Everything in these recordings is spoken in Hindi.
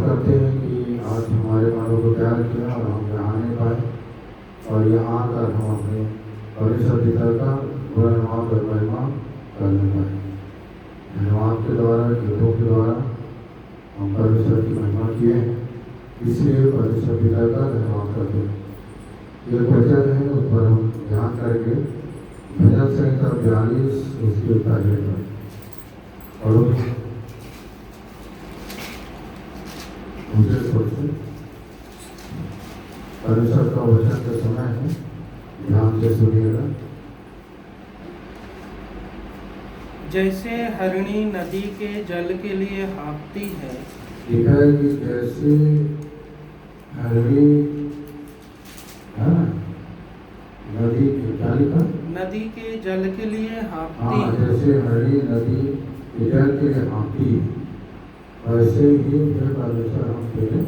करते हैं कि आज हमारे मनों को प्यार किया और हम यहाँ आने पाए और यहाँ आकर हम अपने परमेश्वर पिता का गुणगान और महिमा करने पाए। धन्यवाद के द्वारा, गीतों के द्वारा हम परमेश्वर की महिमा किए, इसलिए परमेश्वर पिता का धन्यवाद करते हैं। ये वचन है, उस पर हम ध्यान करके भजन संहिता 42 उसके पहले पर और मुझे सोचें परमेश्वर का वचन का समय है, ध्यान से सुनिएगा। जैसे हरिणी नदी के जल के लिए हाँफती है, लिखा है कि जैसे हरिणी नदी के क्या लिखा? नदी के जल के लिए हाँफती हाँ, है। जैसे हरिणी नदी के जल के लिए हाँफती है, वैसे ही फिर परमेश्वर हम तेरे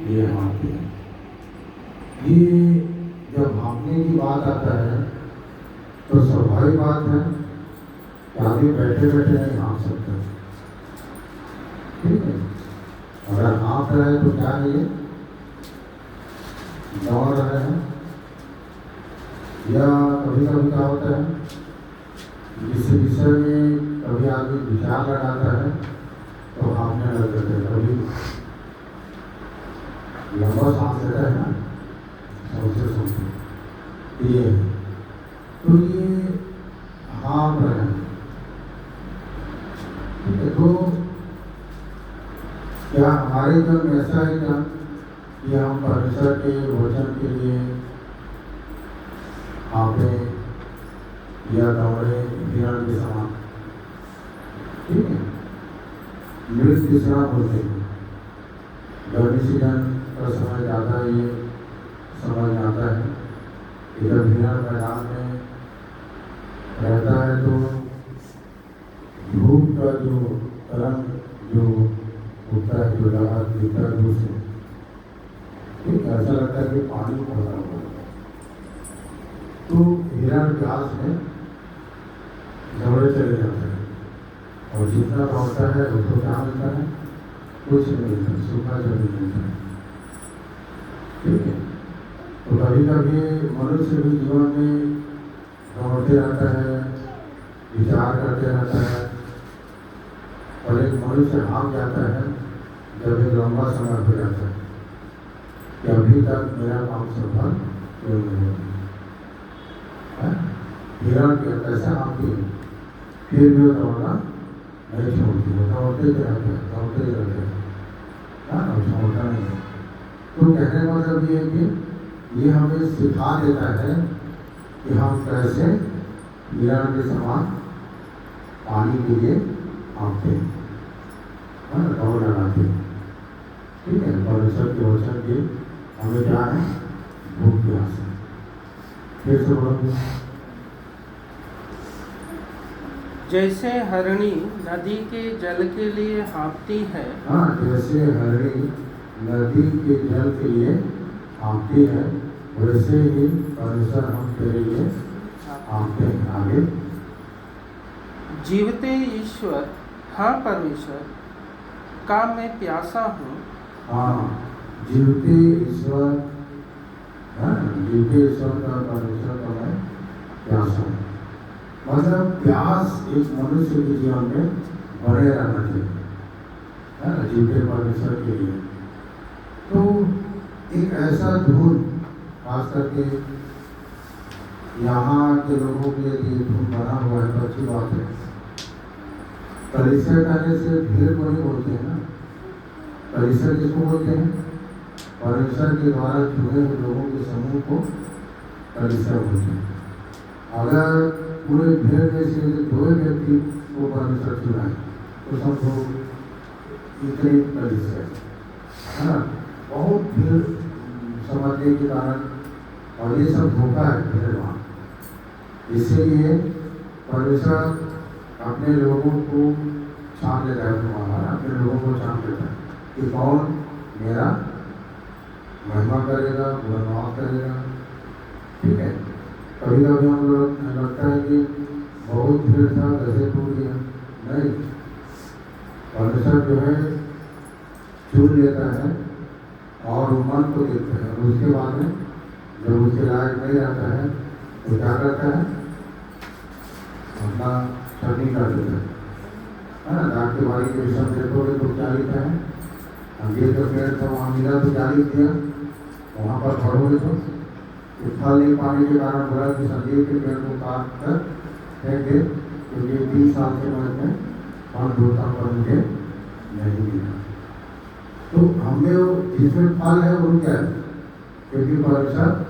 लिए हाँफते हैं। ये जब हाँफने की बात आता है तो स्वाभाविक बात है कि आदमी बैठे बैठे नहीं हाँफ सकता, ठीक है। अगर हाँफ रहे तो क्या है, ये दौड़ रहे हैं, या कभी कभी क्या होता है जिस विषय में कभी आदमी विचार लगाता है तो हाँफने लग जाते हैं। कभी लंबा सांस लेता है ना, सोचते सोचते ये तो ये हाँफ रहे हैं, ठीक है। तो क्या हमारे जब ऐसा है क्या कि हम परमेश्वर के वचन के लिए हाँफे या दौड़े हिरण के समान, ठीक है। मृत तीसरा बोलते हैं, गर्मी सीजन का समय ज़्यादा ये समझ में आता है कि जब हिरण मैदान में रहता है तो धूप का जो रंग जो उठता है, जो लगा दिखता है धूप से, ठीक है, ऐसा लगता है कि पानी पड़ा हुआ है। तो हिरण घास में दौड़े चले जाते हैं और जितना दौड़ता है उसको क्या मिलता है? कुछ नहीं मिलता, सूखा जमीन मिलता है, ठीक है। तो कभी कभी मनुष्य भी जीवन में दौड़ते रहता है, विचार करते रहता है, और एक मनुष्य हाँफ जाता है जब एक लंबा समय हो जाता है कि अभी तक मेरा काम सफल क्यों नहीं हुआ। हिरण के कैसे हाँफती है, फिर भी दौड़ना नहीं छोड़ती है, दौड़ते रहते हैं, दौड़ते रहते हैं, छोड़ता नहीं है। तो कहने का मतलब ये है कि ये हमें सिखा देता है कि हम कैसे हिरण के समान पानी के लिए हाँफते हैं, दौड़ लगाते हैं, ठीक है। परमेश्वर के वचन के हमें क्या है? भूख प्यास है। फिर से बोलो। जैसे हरिणी नदी के जल के लिए हाँफती है, हाँ, जैसे हरिणी नदी के जल के लिए हाँफती है, वैसे ही परमेश्वर हम तेरे लिए हाँफते हैं। आगे, जीवते ईश्वर, हाँ परमेश्वर का मैं प्यासा हूँ। हाँ, जीवते ईश्वर, जीवते ईश्वर का परमेश्वर का मैं प्यासा हूँ। मतलब प्यास एक मनुष्य के जीवन में बने रहना चाहिए, है ना, जीवते परमेश्वर के लिए। तो एक ऐसा धुन, खास करके यहाँ के लोगों के लिए धुन बना हुआ है तो अच्छी बात है। कलीसिया कहने से भीड़ को नहीं बोलते हैं ना, कलीसिया किसको बोलते हैं? परमेश्वर के द्वारा चुने हुए लोगों के समूह को कलीसिया बोलते हैं। अगर पूरे भीड़ में से दो व्यक्ति को परमेश्वर चुना है तो समझो इतनी कलीसिया है ना। बहुत भीड़ समझने के कारण, और ये सब धोखा है भीड़ वहाँ, इसीलिए परमेश्वर अपने लोगों को छान लेता है, तुम्हारा अपने लोगों को छान लेता है कि कौन मेरा महिमा करेगा, गुणगान करेगा, ठीक है। कभी कभी हम लोग लगता है कि बहुत भीड़ था कैसे टूट गया, नहीं, परमेश्वर जो है चुन लेता है और मन को देखता है। और उसके बाद में जब उसके लायक नहीं रहता है तो क्या करता है, अपना छटनी कर देता है ना। डाक के बारी के विषय देखोगे तो क्या लिखा है, अंगेर का पेड़ था वहाँ मिला तो क्या लिख दिया, वहाँ पर पढ़ोगे तो फल नहीं पाने के कारण बोला कि संजीव के पेड़ को काट कर फेंक दे, क्योंकि 3 साल के बाद में फल ढूंढता पर मुझे नहीं मिला। तो हमें वो जिसमें फल है वो क्या है, क्योंकि परिषद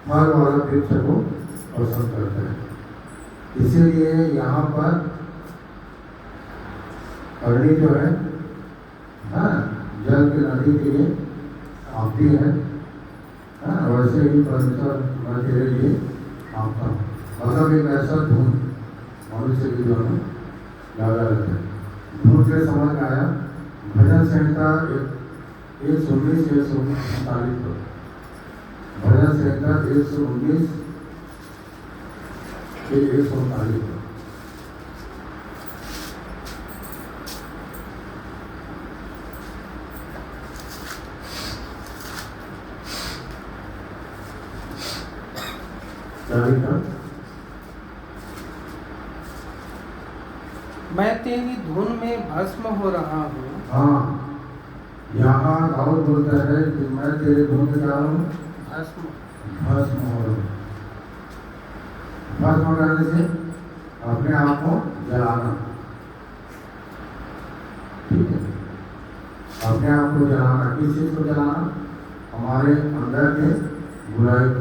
फल वाला वृक्ष को पसंद करता है। इसीलिए यहाँ पर करणी जो है जल की नदी के लिए आती है, वैसे ही परमेश्वर मैं तेरे लिए आपका मतलब एक ऐसा धुन मनुष्य की जो है लगा रहता है। धुन से समझ में आया भजन संहिता 119 147 पर, भजन संहिता 119 147 पर। मैं तेरी धुन में भस्म हो रहा हूँ। हाँ, यहाँ दाऊद बोलता है कि मैं तेरे धुन में क्या हूँ, भस्म हो रहा हूँ। भस्म करने से अपने आप को जलाना, ठीक है, अपने आप को जलाना। किस चीज को जलाना, हमारे अंदर के बुराई को,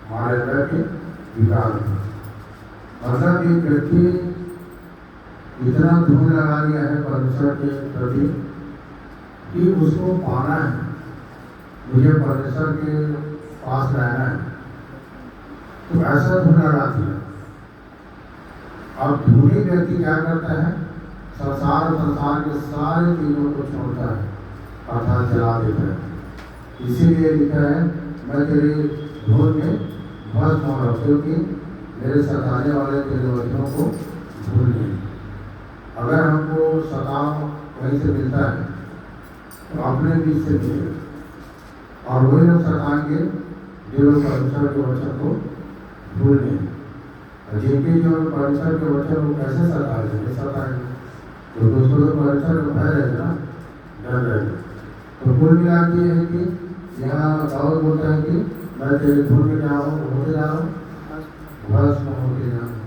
हमारे अंदर के विकार को। मतलब एक व्यक्ति इतना धुन लगा लिया है परमेश्वर के प्रति कि उसको पाना है, मुझे परमेश्वर के पास रहना है, तो ऐसा धुन लगा दिया। अब धुनी व्यक्ति क्या करता है, संसार के सारे चीजों को छोड़ता है अर्थात जला देता है। इसीलिए लिखा है मैं तेरे धुन में भस्म हो रहा हूँ, क्योंकि मेरे सताने वाले तेरे वचनों को भूल नहीं। अगर हमको सताव कहीं से मिलता है तो अपने बीच से मिलेगा, और वही लोग सताएंगे जो लोग परमेश्वर के वचन को भूल नहीं। जिनके जो परमेश्वर के वचन को कैसे सताएंगे, तो दोस्तों तो परमेश्वर को भय रहेगा ना, डर रहेगा। तो कुल मिला के है कि यहाँ दाऊद बोलता है कि मैं तेरे धुन में क्या हूँ, होते जा रहा हूँ, भस्म होते जा रहा हूँ।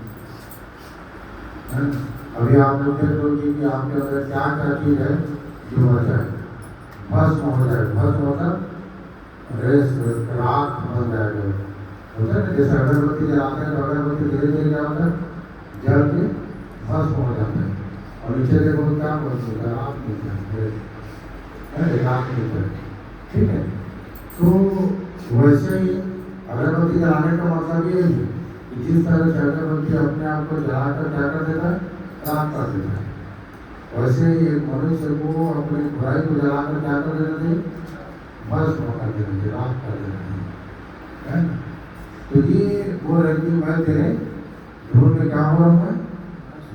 अभी आप लोग देख लो कि आपके अंदर क्या क्या चीज है जो हो जाए, भस्म हो जाए। भस्म मतलब राख बन जाएगा, होता है। जैसे अगरबत्ती जलाते हैं तो अगरबत्ती धीरे धीरे क्या होता है, जल के भस्म हो जाता है, और नीचे देखो क्या बोलते हैं, राख मिलता है, राख मिलता है, ठीक है। तो वैसे ही अगरबत्ती जलाने का मतलब ये है कि जिस तरह से अगरबत्ती अपने आप को जलाकर क्या कर देता है, राख कर देता है, वैसे ही एक मनुष्य को अपनी बुराई को जलाकर क्या कर देना चाहिए, भस्म कर देना चाहिए, राख कर देना चाहिए, है ना। तो ये वो रहती मैं तेरे धुन में क्या हो रहा हूँ,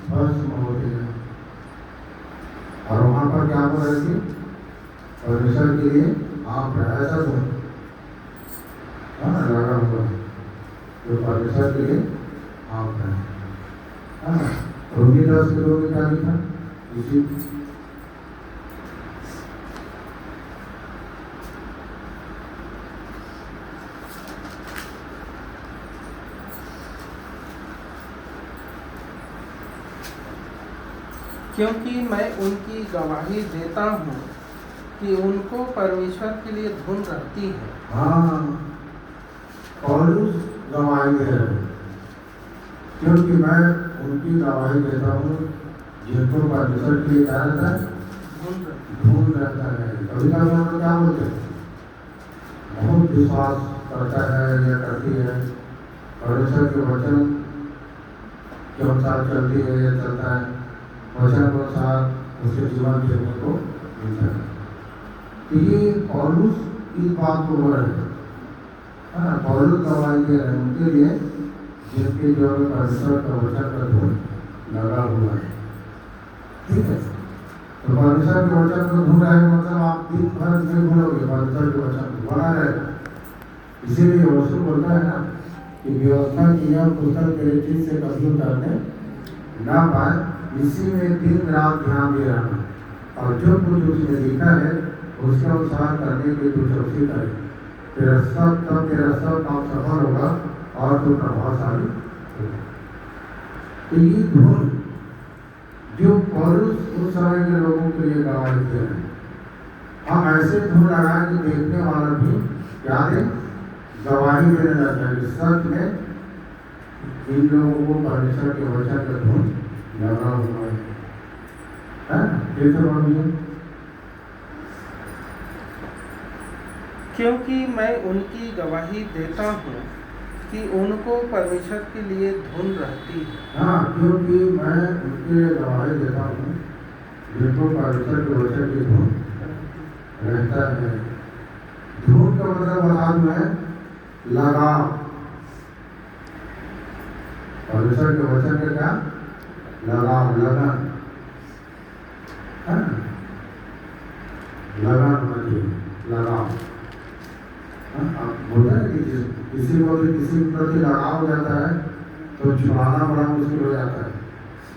भस्म होते हैं। और वहाँ पर क्या हो रही थी, परमेश्वर के लिए आप ऐसा धुन लगा हुआ है जो परमेश्वर के लिए आप है। रोगी 10 के लोग क्या लिखा इसी क्योंकि मैं उनकी गवाही देता हूँ कि उनको परमेश्वर के लिए धुन रहती है। हाँ, पौलुस गवाही दे रहे, क्योंकि मैं उनकी गवाही देता हूँ जिनको परमेश्वर के लिए क्या रहता है, धुन रहता है। कभी कभी हम लोग क्या बोलते हैं, बहुत विश्वास करता है या करती है, परमेश्वर के वचन के अनुसार चलती है या चलता है, वचन के अनुसार उसके जीवन जीने को मिलता है। तो ये पौलुस इस बात को बोल रहे हैं, पौलुस गवाही दे रहे हैं उनके लिए जिनके जो परमेश्वर का वचन का धुन लगा हुआ है, ठीक है। तो परमेश्वर के वचन को धुन रहे मतलब दिन भर नहीं भूलोगे, परमेश्वर के वचन बना रहेगा। इसीलिए यहोशू बोलता है ना कि व्यवस्था की यह पुस्तक तेरे चीज से कभी उतरने ना पाए, इसी में दिन रात ध्यान दे रहना, और जो कुछ उसमें लिखा है उसके अनुसार करने के तू चौकसी करे, तेरा सब काम सफल होगा और तू प्रभावशाली होगा। तो ये धुन जो पौलुस उस समय के लोगों के लिए गवाही दे रहे हैं, हम ऐसे धुन लगाए कि देखने वाला भी क्या दे, गवाही देने लगता है कि सच में इन लोगों को परमेश्वर के वचन का धुन लगा हुआ है। क्योंकि मैं उनकी गवाही देता हूँ कि उनको परमेश्वर के लिए धुन रहती है। हाँ, क्योंकि मैं उनके लिए गवाही देता हूँ जिनको परमेश्वर के वचन की धुन रहता है। धुन का मतलब बता दूं है लगाव। परमेश्वर के वचन का क्या लगाव, लगन, लगन होना चाहिए, लगाव। बोलते हैं कि किसी को भी किसी प्रति लगाव हो जाता है तो छुड़ाना बड़ा मुश्किल हो जाता है,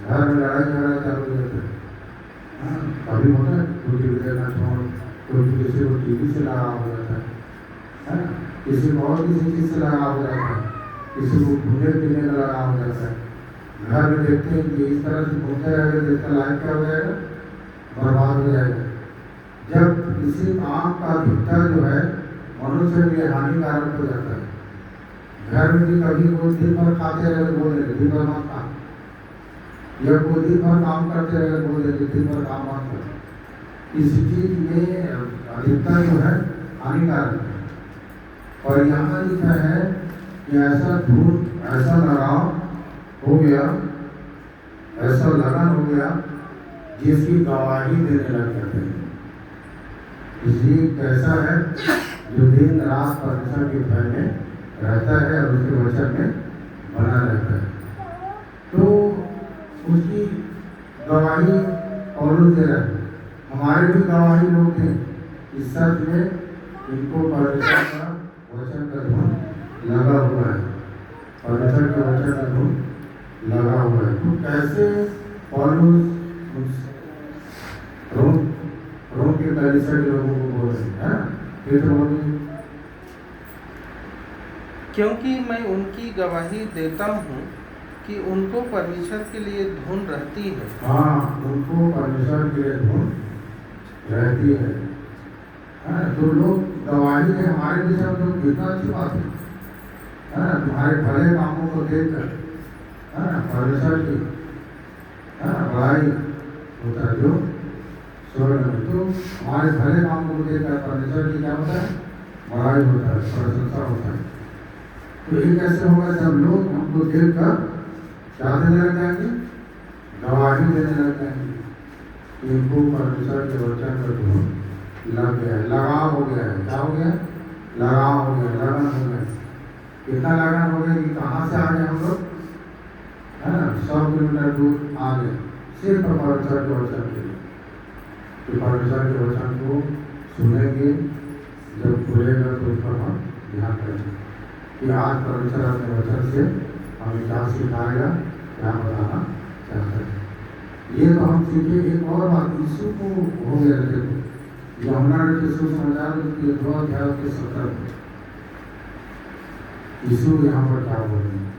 घर में लड़ाई झगड़ा चालू हो जाता है। कभी होता है कोई टीवी देखना छोड़, कोई किसी को टीवी से लगाव हो जाता है, किसी को और किसी चीज़ से लगाव हो जाता है, किसी को घूमने फिरने का लगाव हो जाता है। घर में देखते हैं कि इस तरह से घूमते रहेंगे तो इसका लाइफ क्या हो जाएगा, बर्बाद हो जाएगा। जब किसी काम का अधिकतर जो है मनुष्य के लिए हानिकारक हो जाता है, घर में भी कभी कोई दिन भर खाते रहे तो बोल देते दिन भर मत खा, या कोई दिन भर काम करते रहे तो बोल देते दिन भर काम मत कर। इस चीज में अधिकतर जो है हानिकारक है। और यहाँ लिखा है कि ऐसा धूल, ऐसा लगाव हो गया, ऐसा लगन हो गया जिसकी गवाही देने लग जाते हैं। इसलिए कैसा है जो दिन रात परमेश्वर के भय में रहता है और उसके वचन में बना रहता है, तो उसकी गवाही पौलुस दे रहा है। हमारे भी गवाही लोग थे इस सच में इनको परमेश्वर का वचन का धुन लगा हुआ है, परमेश्वर के वचन का धुन लगा हुआ है। तो कैसे पौलुस रोम के कलीसिया के लोगों को बोल रहे हैं, फिर तो बोलिए। क्योंकि मैं उनकी गवाही देता हूँ कि उनको परमेश्वर के लिए धुन रहती है। हाँ, उनको परमेश्वर के लिए धुन रहती है। तो लोग गवाही के हमारे विषय में लोग कितना अच्छी बात है ना, तुम्हारे भले कामों को देखकर परमेश्वर की बड़ाई होता है जो स्वर्ग में। तो हमारे भले कामों को देखकर परमेश्वर की क्या होता है, बड़ाई होता है, प्रशंसा होता है। तो ये कैसे होगा जब लोग हमको देखकर क्या देने लग जाएंगे, गवाही देने लग जाएंगे। इनको परमेश्वर के वचन का धुन लग गया है, लगाव हो गया है। क्या हो गया, लगाव हो गया, लगन हो गया। कितना लगन हो गया कि कहाँ से आ गए हम लोग, है ना, 100 किलोमीटर दूर आ गए सिर्फ परमेश्वर के वचन के लिए। कि परमेश्वर के वचन को सुनेंगे, जब खुलेगा तो उस पर हम ध्यान करेंगे कि आज परमेश्वर अपने वचन से हमें क्या सिखाएगा, क्या बताना चाहता है। ये तो हम सीखे। एक और बात यीशु को हो गया, देखो यमुना के सुसमाचार के 2 अध्याय के 17 में यीशु यहाँ पर क्या बोल रहे हैं,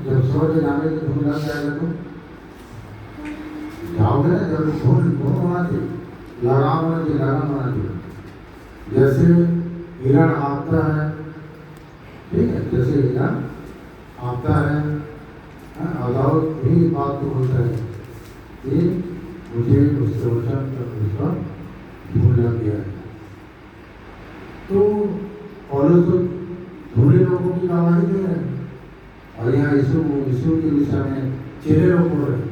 जब स्वर्ग जाने की धुन लग जाएगा तो जाओगे ना, जब धुन होना चाहिए, लगाव होना चाहिए, लगन होना चाहिए। जैसे हिरण हाँफता है, ठीक है, जैसे हिरण हाँफता है, अदालत भी बात को बोलता है कि मुझे उसके वचन का धुन लग गया है। तो पौलुस तो धुने लोगों की गवाही दे रहे हैं, और यहाँ यीशु के विषय में चेहरे लोग बोल रहे हैं।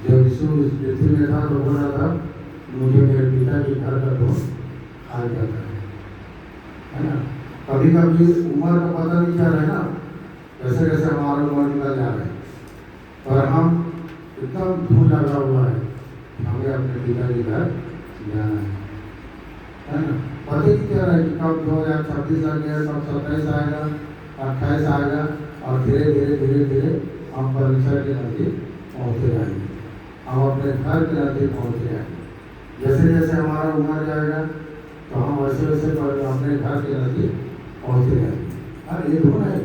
जब यीशु इस पृथ्वी में था तो बोल रहा था मुझे मेरे पिता के घर का धुन आ जाता है ना। कभी कभी उम्र का पता नहीं चल रहा है ना, कैसे कैसे हमारा उम्र निकल जा रहा है, पर हम एकदम धुन लगा हुआ है हमें अपने पिता के घर जाना है ना। पता ही क्या रहा है कि कब 2026 आ गया, कब 27 आएगा, 28 आएगा, और धीरे धीरे धीरे धीरे हम परमेश्वर के नजदीक पहुँचते जाएंगे, हम अपने घर के नजदीक पहुँचते जाएंगे। जैसे जैसे हमारा उम्र जाएगा तो हम वैसे वैसे अपने घर के नजदीक पहुँचते जाएंगे। अरे ये धुन है,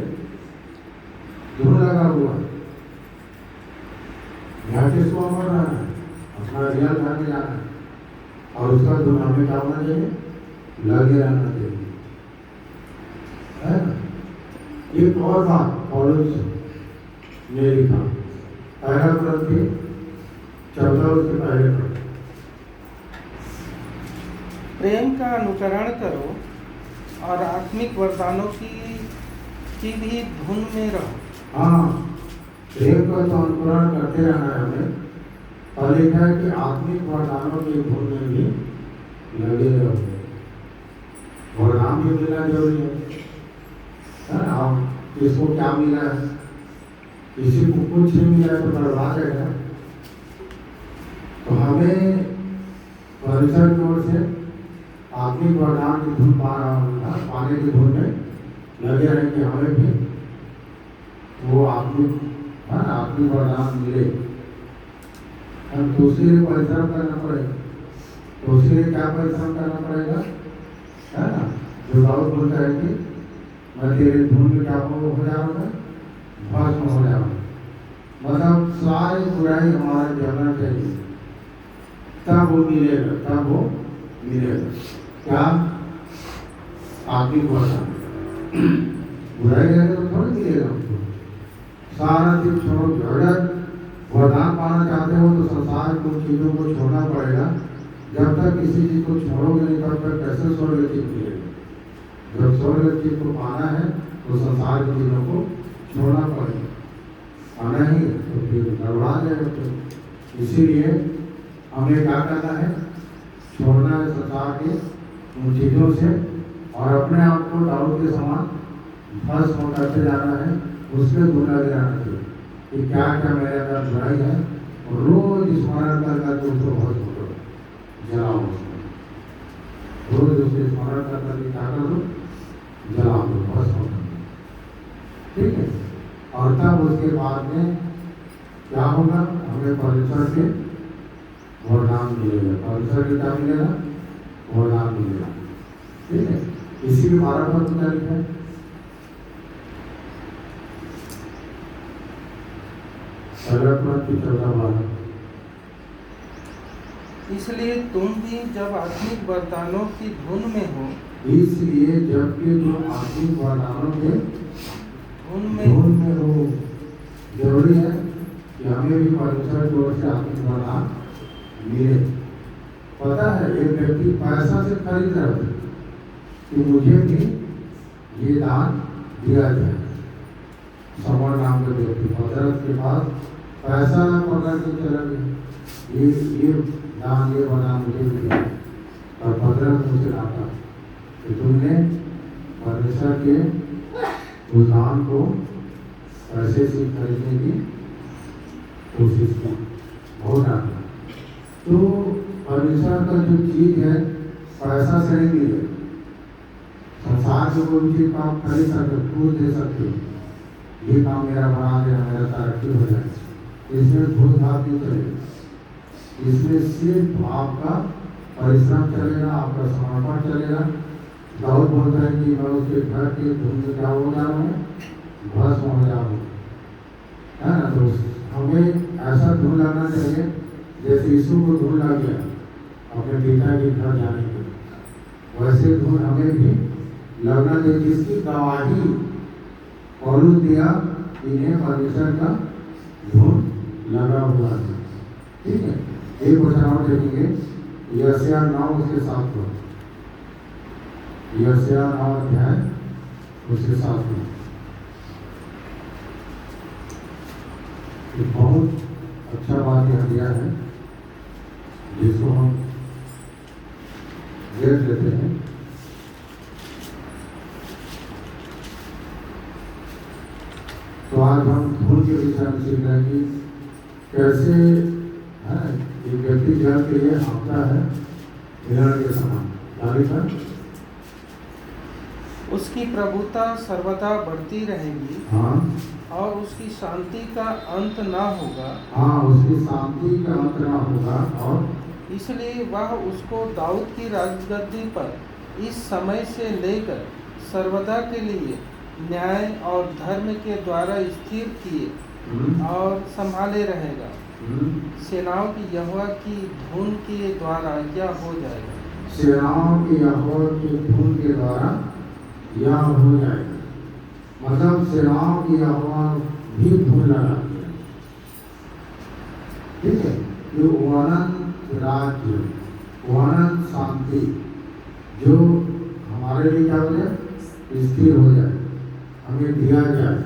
धुन लगा हुआ यहाँ किसको अमर रहा है, अपना रियल घर में जाना है, और उसका धुन हमें क्या होना चाहिए, लगे रहना चाहिए, है ना। एक और बात पौलुस ने लिखा, पहला कुरिन्थी 14 उसके पहले पढ़ो। प्रेम का अनुकरण करो और आत्मिक वरदानों की भी धुन में रहो। हाँ, प्रेम का तो अनुकरण करते रहना है हमें, और लिखा है कि आत्मिक वरदानों की धुन में भी लगे रहो। वरदान भी मिलना जरूरी है ना। आप किसको क्या मिला है, किसी को कुछ नहीं मिला है तो बर्बाद है। तो हमें परमेश्वर की ओर से आत्मिक वरदान की धुन पाने की धुन में लगे रहे कि हमें भी वो आत्मिक वरदान मिले। हम तो उसके लिए परिश्रम करना पड़ेगा। तो उसके लिए क्या परिश्रम करना पड़ेगा, है ना। जो दाऊद बोलता है कि मैं तेरे धुन में क्या हो जाऊंगा, भस्म हो जाऊंगा। मतलब सारी बुराई हमारा जलना चाहिए, तब वो मिलेगा, तब वो मिलेगा क्या, आत्मिक वरदान। बुराई रहेगा तो थोड़ी मिलेगा हमको। सारा दिन छोड़ो, अगर वरदान पाना चाहते हो तो संसार को चीज़ों को छोड़ना पड़ेगा। जब तक किसी चीज़ को छोड़ोगे नहीं तब तक कैसे स्वर्ग चीज मिलेगी। जब स्वर्ग चीज को पाना है तो संसार की चीज़ों को छोड़ना पड़ेगा, और नहीं तो फिर गड़बड़ा जाएगा। तो इसीलिए हमें क्या करना है, छोड़ना है संसार के उन चीज़ों से, और अपने आप को दाऊद के समान भस्म करते जाना है। उसके धुन लगे रहना चाहिए कि क्या क्या मेरे अंदर बुराई है, और रोज स्मरण कर करके उसको भस्म करो, जलाओ उसको। रोज उसके स्मरण कर करके क्या कर दो, जलाओ दो, भस्म कर दो, ठीक है। और तब उसके बाद में क्या होगा, हमें परमेश्वर के वरदान मिलेगा। परमेश्वर के क्या मिलेगा, वरदान मिलेगा, ठीक है। इसी के 12 पद में क्या लिखा है, पहला कुरिन्थी 14:12। इसलिए तुम भी जब आत्मिक वरदानों की धुन में हो, इसलिए जबकि तुम आत्मिक वरदानों के धुन में हो, जरूरी है कि हमें भी परमेश्वर की ओर से आत्मिक वरदान मिले। पता है, एक व्यक्ति पैसा से खरीद रहा था कि मुझे भी ये दान दिया जाए। समर नाम के व्यक्ति पतरस के पास पैसा पकड़ के चला गया, ये दान, ये वरदान मुझे भी दिया। और पतरस मुझसे कहा कि तुमने परमेश्वर के उस दान को पैसे से खरीदने की कोशिश की, बहुत डांटा। तो परमेश्वर का जो चीज है पैसा से नहीं मिले। संसार की कोई चीज का आप खरीद सकते हो, खुद दे सकते हो, ये काम मेरा बना देना, मेरा तरक्की हो जाए, इसमें खुद भाव नहीं चलेगा। इसमें सिर्फ आपका परिश्रम चलेगा, आपका समर्पण चलेगा। दाऊद बोलता है कि मैं उसके घर के धुन में क्या हो जा रहा हूँ, भस्म हो जा रहा हूँ, है ना। तो हमें ऐसा धुन लगना चाहिए जैसे यीशु को धुन लग गया अपने पिता के घर जाने के, वैसे धुन हमें भी लगना चाहिए, जिसकी गवाही पौलुस दिया, इन्हें परमेश्वर का धुन लगा हुआ है, ठीक है। एक वचन और देखेंगे, यशायाह 9 उसके 7 को, यशायाह 9 अध्याय उसके 7 को। बहुत अच्छा बात यह दिया है जिसको हम देख लेते हैं। तो आज हम धुन के विषय में सीख रहे हैं कि कैसे एक व्यक्ति जल हाँकता है हिरण के समान। आगे पर उसकी प्रभुता सर्वदा बढ़ती रहेगी हाँ और उसकी शांति का अंत ना होगा। हाँ, उसकी शांति का अंत ना होगा। और इसलिए वह उसको दाऊद की राजगद्दी पर इस समय से लेकर सर्वदा के लिए न्याय और धर्म के द्वारा स्थिर किए और संभाले रहेगा। सेनाओं की यहोवा की धुन के द्वारा यह हो जाएगा। सेनाओं की यहोवा की धुन के द्वारा यह हो जाएगा। मतलब सेनाओं की यहोवा भी धुन लगाती है। ठीक है, ये अनंत राज्य, अनंत शांति जो हमारे लिए क्या हो जाए, स्थिर हो जाए, हमें दिया जाए,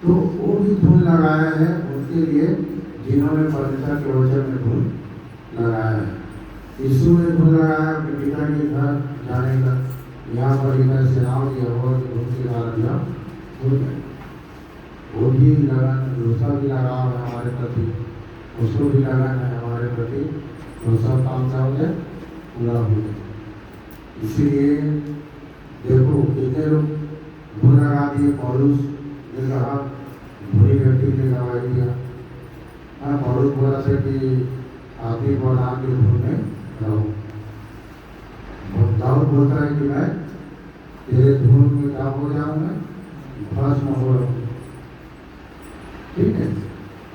तो वो भी धुन लगाया है उनके लिए जिन्होंने परमेश्वर के वचन में धुन लगाया है। यीशु ने धुन लगाया अपने पिता के घर जाने का। यहाँ पर लिखा सेनाओं की यहोवा की धुन के द्वारा दिया हो जाए। वो भी लगन, उसका भी लगाव है हमारे प्रति, उसको भी लगन है हमारे प्रति, तो सब काम क्या हो जाए, पूरा हो जाए। इसीलिए देखो कितने लोग धुन लगा दिए। पौलुस ने कहा, धुनी व्यक्ति ने गवाही दिया। पौलुस बोला था कि आत्मिक वरदान की धुन में रहो। दाऊद बोलता है कि मैं तेरे धुन में क्या हो जाऊँ, मैं भस्म हो रहा हूँ। ठीक है,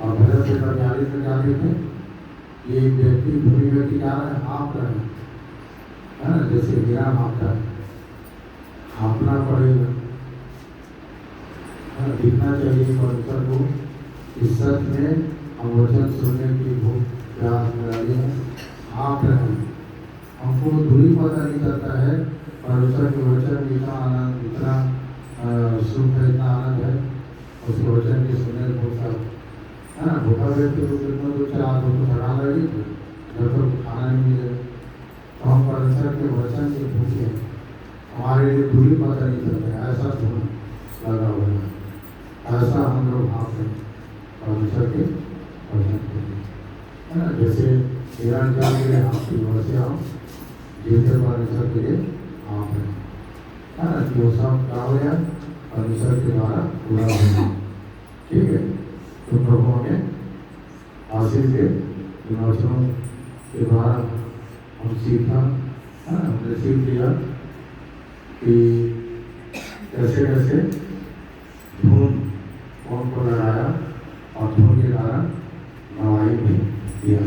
और भजन से 42 में क्या देखे, ये व्यक्ति धुनी व्यक्ति क्या रहा है, हाँप रहे हैं, है ना, जैसे हीरा हाँपता है। हाँपना पड़ेगा, दिखना चाहिए परमेश्वर को। इस सच में हम वचन सुनने की भूख प्यास में लगे हैं, हाँप रहे हैं। हमको दूरी पता नहीं चलता है, परमेश्वर के वचन में इतना आनंद, इतना सुख है, इतना आनंद है उसके वचन के सुनने को सब, है ना। भूखा व्यक्ति को कितना दो चार दो तो थकान लगी, जब तक खाना नहीं मिलेगा। तो हम परमेश्वर के वचन के भूखे हैं, हमारे लिए दूरी पता नहीं चलता है। ऐसा धुन लगा हुआ है, ऐसा हम लोग भाग हैं परमेश्वर के वचन के, है ना। जैसे हिरण के लिए आपकी वैसे हम जीते परमेश्वर के लिए आप हैं, है ना, कि वो सब क्या हो जाए, परमेश्वर के द्वारा पूरा हो जाए। ठीक है, तो प्रभु हमें आशीष दे। इन वचनों के द्वारा हम सीखा, है ना, हमने सीख लिया कि कैसे कैसे धुन कौन को लगाया और धुन के कारण गवाही में दिया।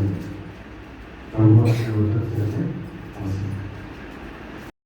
प्रभु अपने वचन से